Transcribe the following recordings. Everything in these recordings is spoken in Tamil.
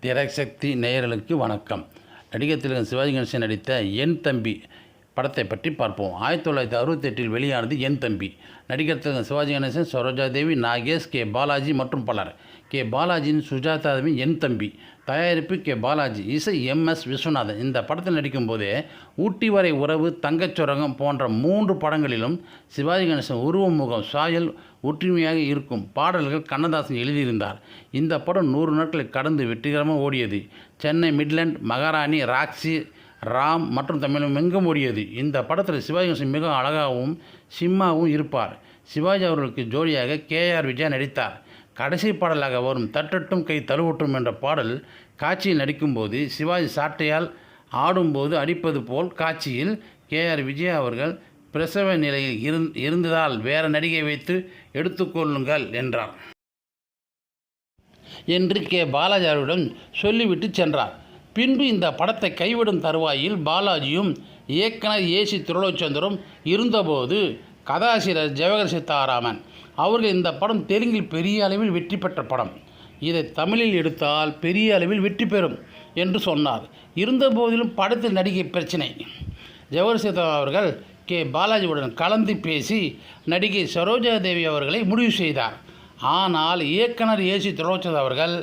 திரைசக்தி நேயர்களுக்கு வணக்கம். நடிகர் திலகம் சிவாஜி கணேசன் நடித்த என் தம்பி படத்தை பற்றி பார்ப்போம். 1968 வெளியானது என் தம்பி. நடிகர் திலகம் சிவாஜி கணேசன், சரோஜா தேவி, நாகேஷ், கே பாலாஜி மற்றும் பலர். கே பாலாஜியின் சுஜாதா தேவி என் தம்பி. தயாரிப்பு கே பாலாஜி, இசை MS விஸ்வநாதன். இந்த படத்தில் நடிக்கும்போதே ஊட்டி வரை உறவு, தங்கச்சுரங்கம் போன்ற 3 படங்களிலும் சிவாஜி கணேசன் உருவம், முகம், சாயல் ஒற்றுமையாக இருக்கும் பாடல்கள் கண்ணதாசன் எழுதியிருந்தார். இந்த படம் 100 நாட்களை கடந்து வெற்றிகரமாக ஓடியது. சென்னை, மிட்லண்ட், மகாராணி, ராக்ஸி, ராம் மற்றும் தமிழகம் எங்கும் ஓடியது. இந்த படத்தில் சிவாஜி கணேசன் மிக அழகாகவும் சிம்மாவும் இருப்பார். சிவாஜி அவர்களுக்கு ஜோடியாக KR விஜயா நடித்தார். கடைசி பாடலாக வரும் தட்டட்டும் கை தழுவட்டும் என்ற பாடல் காட்சியில் நடிக்கும்போது சிவாஜி சாட்டையால் ஆடும்போது அடிப்பது போல் காட்சியில் KR விஜயா அவர்கள் பிரசவ நிலையில் இருந்ததால் வேறு நடிகை வைத்து எடுத்துக்கொள்ளுங்கள் என்றார் என்று கே பாலாஜி அவரிடம் சொல்லிவிட்டு சென்றார். பின்பு இந்த படத்தை கைவிடும் தருவாயில் பாலாஜியும் இயக்குனர் AC திருலோச்சந்தரும் இருந்தபோது கதாசிரியர் ஜவஹர் சீதாராமன் அவர்கள் இந்த படம் தெலுங்கில் பெரிய அளவில் வெற்றி பெற்ற படம், இதை தமிழில் எடுத்தால் பெரிய அளவில் வெற்றி பெறும் என்று சொன்னார். இருந்தபோதிலும் படத்தில் நடிகை பிரச்சினை. ஜவஹர் சீதாராமன் அவர்கள் கே பாலாஜியுடன் கலந்து பேசி நடிகை சரோஜா தேவி அவர்களை முடிவு செய்தார். ஆனால் இயக்குனர் AC திருலோச்சந்தர் அவர்கள்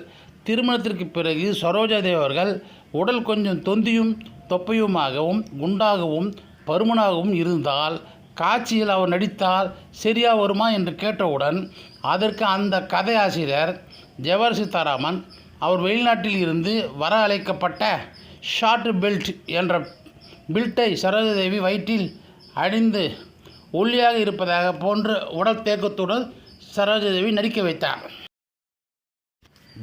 திருமணத்திற்கு பிறகு சரோஜா தேவி அவர்கள் உடல் கொஞ்சம் தொந்தியும் தொப்பையுமாகவும் குண்டாகவும் பருமனாகவும் இருந்தால் காட்சியில் அவர் நடித்தால் சரியாக வருமா என்று கேட்டவுடன் அதற்கு அந்த கதை ஆசிரியர் ஜவஹர் சீதாராமன் அவர் வெளிநாட்டில் இருந்து வர அழைக்கப்பட்ட ஷார்ட் பெல்ட் என்ற பெல்ட்டை சரோஜாதேவி வயிற்றில் அணிந்து ஒல்லியாக இருப்பதாக போன்ற உடல் தேக்கத்துடன் சரோஜாதேவி நடிக்க வைத்தார்.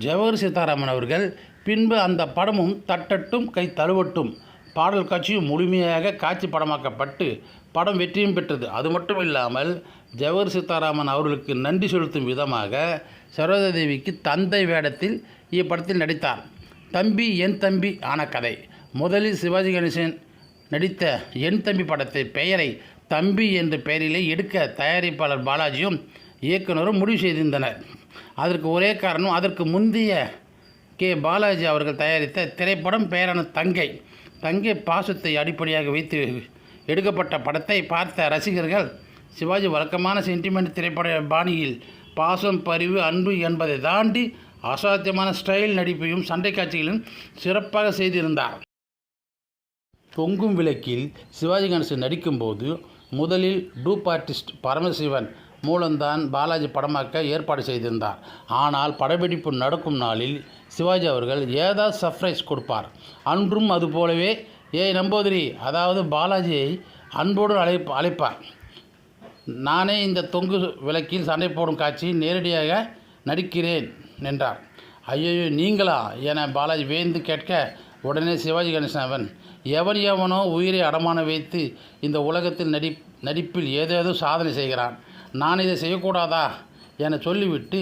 ஜவஹர் சீதாராமன் அவர்கள் பின்பு அந்த படமும் தட்டட்டும் கை தழுவட்டும் பாடல் காட்சியும் முழுமையாக காட்சி படமாக்கப்பட்டு படம் வெற்றியும் பெற்றது. அது மட்டும் இல்லாமல் ஜவஹர் சீதாராமன் அவர்களுக்கு நன்றி செலுத்தும் விதமாக சரோஜாதேவிக்கு தந்தை வேடத்தில் இப்படத்தில் நடித்தார். தம்பி என் தம்பி ஆன கதை. முதலில் சிவாஜி கணேசன் நடித்த என் தம்பி படத்தை பெயரை தம்பி என்ற பெயரிலே எடுக்க தயாரிப்பாளர் பாலாஜியும் இயக்குனரும் முடிவு செய்திருந்தனர். அதற்கு ஒரே காரணம், அதற்கு முந்தைய கே பாலாஜி அவர்கள் தயாரித்த திரைப்படம் பெயரான தங்கை பாசத்தை அடிப்படையாக வைத்து எடுக்கப்பட்ட படத்தை பார்த்த ரசிகர்கள் சிவாஜி வழக்கமான சென்டிமெண்ட் திரைப்பட பாணியில் பாசம், பரிவு, அன்பு என்பதை தாண்டி அசாத்தியமான ஸ்டைல் நடிப்பையும் சண்டை காட்சிகளையும் சிறப்பாக செய்திருந்தார். தொங்கும் விளக்கில் சிவாஜி கணேசன் நடிக்கும்போது முதலில் டூப் ஆர்டிஸ்ட் பரமசிவன் மூலம்தான் பாலாஜி படமாக்க ஏற்பாடு செய்திருந்தார். ஆனால் படப்பிடிப்பு நடக்கும் நாளில் சிவாஜி அவர்கள் ஏதாவது சர்ப்ரைஸ் கொடுப்பார். அன்றும் அதுபோலவே நம்பூதிரி, அதாவது பாலாஜியை அன்போடு அழைப்பார். நானே இந்த தொங்கு விளக்கில் சண்டை போடும் காட்சியை நேரடியாக நடிக்கிறேன் என்றார். ஐயோ நீங்களா என பாலாஜி வேந்து கேட்க உடனே சிவாஜி கணேசன் அவன் எவனோ உயிரை அடமான வைத்து இந்த உலகத்தில் நடிப்பில் ஏதேதோ சாதனை செய்கிறான், நான் இதை செய்யக்கூடாதா என சொல்லிவிட்டு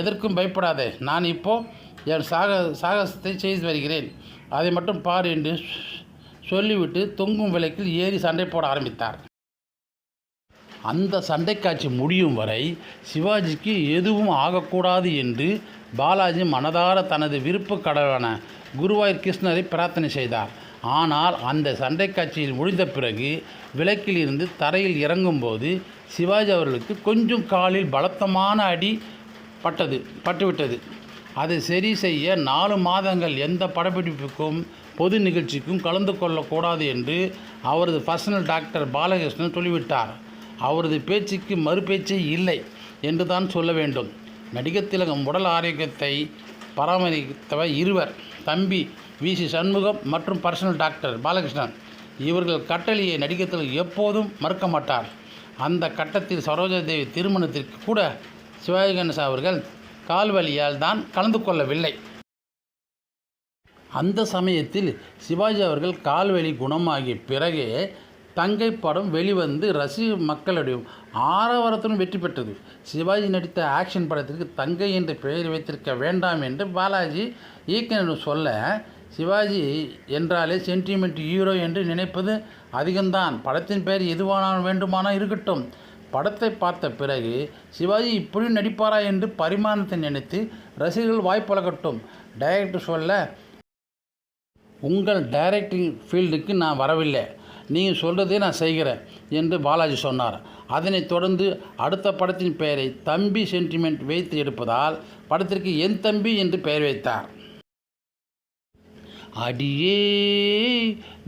எதற்கும் பயப்படாதே, நான் இப்போது என் சாகசத்தை செய்து வருகிறேன், அதை மட்டும் பார் என்று சொல்லிவிட்டு தொங்கும் விளக்கில் ஏறி சண்டை போட ஆரம்பித்தார். அந்த சண்டை காட்சி முடியும் வரை சிவாஜிக்கு எதுவும் ஆகக்கூடாது என்று பாலாஜி மனதார தனது விருப்ப கடவுளான குருவாயூர் கிருஷ்ணரை பிரார்த்தனை செய்தார். ஆனால் அந்த சண்டை காட்சியில் முடிந்த பிறகு விளக்கில் இருந்து தரையில் இறங்கும்போது சிவாஜி அவர்களுக்கு கொஞ்சம் காலில் பலத்தமான அடி பட்டுவிட்டது. அதை சரி செய்ய 4 மாதங்கள் எந்த படப்பிடிப்புக்கும் பொது நிகழ்ச்சிக்கும் கலந்து கொள்ளக்கூடாது என்று அவரது பர்சனல் டாக்டர் பாலகிருஷ்ணன் சொல்லிவிட்டார். அவரது பேச்சுக்கு மறுபேச்சே இல்லை என்று தான் சொல்ல வேண்டும். நடிகர் திலகம் உடல் ஆரோக்கியத்தை பராமரித்தவர் இருவர், தம்பி VC சண்முகம் மற்றும் பர்சனல் டாக்டர் பாலகிருஷ்ணன். இவர்கள் கட்டளையை நடிகர் திலகம் எப்போதும் மறுக்க மாட்டார். அந்த கட்டத்தில் சரோஜா தேவி திருமணத்திற்கு கூட சிவாஜி கணேசன் அவர்கள் கால்வலியால் தான் கலந்து கொள்ளவில்லை. அந்த சமயத்தில் சிவாஜி அவர்கள் கால்வலி குணமாகிய பிறகே தங்கை படம் வெளிவந்து ரசிக மக்களுடைய ஆரவாரத்துடன் வெற்றி பெற்றது. சிவாஜி நடித்த ஆக்ஷன் படத்திற்கு தங்கை என்ற பெயர் வைத்திருக்க வேண்டாம் என்று பாலாஜி இயக்குனர் சொல்ல, சிவாஜி என்றாலே சென்டிமெண்ட் ஹீரோ என்று நினைப்பது அதிகம்தான், படத்தின் பெயர் எதுவானால் வேண்டுமானால் இருக்கட்டும். படத்தை பார்த்த பிறகு சிவாஜி இப்படி நடிப்பாரா என்று பரிமாணத்தை நினைத்து ரசிகர்கள் வாய்ப்பழகட்டும். டைரக்டர் சொல்ல, உங்கள் டைரக்டிங் ஃபீல்டுக்கு நான் வரவில்லை, நீங்கள் சொல்கிறதே நான் செய்கிறேன் என்று பாலாஜி சொன்னார். அதனைத் தொடர்ந்து அடுத்த படத்தின் பெயரை தம்பி சென்டிமெண்ட் வைத்து எடுப்பதால் படத்திற்கு என் தம்பி என்று பெயர் வைத்தார். அடியே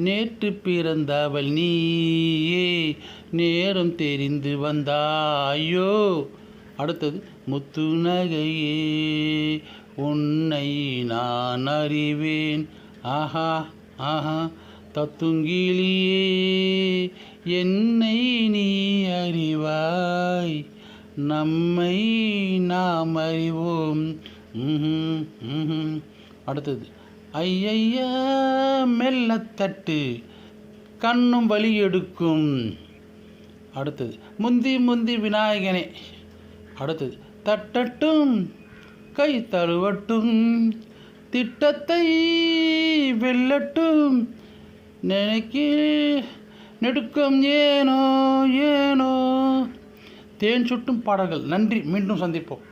நேற்று பிறந்தவள் நீயே, நேரம் தெரிந்து வந்தாயோ. அடுத்தது முத்து நகையே உன்னை நான் அறிவேன், ஆஹா ஆஹா தத்துங்கிலியே என்னை நீ அறிவாய், நம்மை நாம் அறிவோம். அடுத்தது ஐயையா மெல்லத்தட்டு கண்ணும் வலி எடுக்கும். அடுத்தது முந்தி முந்தி விநாயகனே. அடுத்தது தட்டட்டும் கை தழுவட்டும், திட்டத்தை வெல்லட்டும், நினைக்கு நெடுக்கம் ஏனோ ஏனோ. தேன் சுட்டும் பாடல்கள். நன்றி, மீண்டும் சந்திப்போம்.